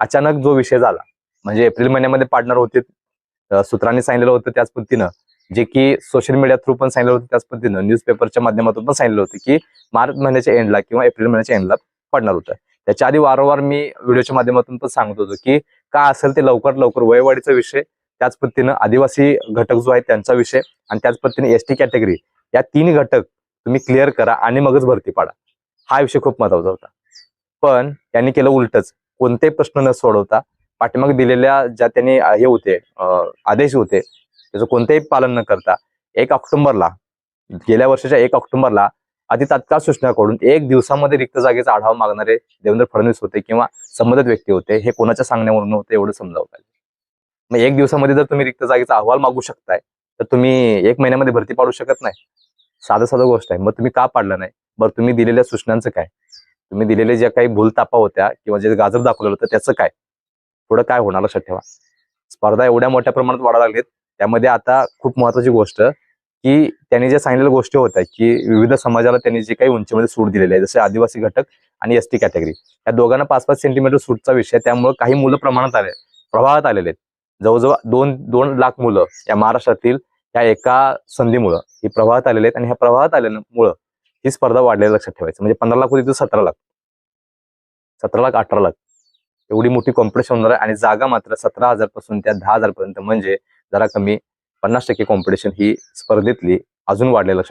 अचानक जो विषय झाला, म्हणजे एप्रिल महिन्यामध्ये पाडणार होते, सूत्रांनी सांगितलेलं होतं त्याच पद्धतीनं, जे की सोशल मीडिया थ्रू पण सांगितलं होतं त्याच पद्धतीनं, न्यूजपेपरच्या माध्यमातून पण सांगितलं होतं की मार्च महिन्याच्या एंडला किंवा एप्रिल महिन्याच्या एंडला पडणार होतं. त्याच्या आधी वारंवार मी व्हिडिओच्या माध्यमातून पण सांगत होतो की का असेल ते लवकर लवकर वयवाढीचा विषय, त्याच पद्धतीनं आदिवासी घटक जो आहे त्यांचा विषय, आणि त्याच पद्धतीने एसटी कॅटेगरी, या तीन घटक तुम्ही क्लिअर करा आणि मगच भरती पाडा. हा विषय खूप महत्वाचा होता. पण त्यांनी केलं उलटच. कोणतेही प्रश्न न सोडवता पाठीमागे दिलेल्या ज्या त्यांनी हे होते आदेश होते त्याचं कोणतेही पालन न करता 1 ऑक्टोबरला, गेल्या वर्षाच्या 1 ऑक्टोबरला आधी तात्काळ सूचनाकडून 1 दिवसामध्ये रिक्त जागेचा आढावा मागणारे देवेंद्र फडणवीस होते किंवा संबंधित व्यक्ती होते. हे कोणाच्या सांगण्यावरून नव्हते, एवढं समजावं पाहिजे. मग 1 दिवसामध्ये जर तुम्ही रिक्त जागेचा अहवाल मागू शकताय, तर तुम्ही 1 महिन्यामध्ये भरती पाडू शकत नाही. साधं साधं गोष्ट आहे. मग तुम्ही का पाडलं नाही? बरं, तुम्ही दिलेल्या सूचनांचं काय? तुम्ही दिलेले ज्या काही भूलतापा होत्या किंवा जे गाजर दाखवलेलं होतं त्याचं काय? पुढं काय होणार लक्षात ठेवा. स्पर्धा एवढ्या मोठ्या प्रमाणात वाढायला लागलीत. त्यामध्ये आता खूप महत्वाची गोष्ट की त्यांनी ज्या सांगितलेल्या गोष्टी होत्या की विविध समाजाला त्यांनी जे काही उंचीमध्ये सूट दिलेली आहे, जसे आदिवासी घटक आणि एसटी कॅटेगरी, या दोघांना 5-5 सेंटीमीटर सूटचा विषय, त्यामुळे काही मुलं प्रवाहात आलेले आहेत. जवळजवळ 2 लाख मुलं या महाराष्ट्रातील या एका संधीमुळं ही प्रवाहात आलेले आहेत, आणि ह्या प्रवाहात आल्यामुळं ही स्पर्धा वाढलेली लक्षात ठेवायचं. म्हणजे 15 लाख होती तर 17 लाख, 17 लाख 18 लाख एवढी मोठी कॉम्पिटिशन होणार आहे, आणि जागा मात्र 17,000 पासून त्या 10,000 पर्यंत, म्हणजे जरा कमी 50% कॉम्पिटिशन ही स्पर्धेतली अजून वाढलेली लक्षात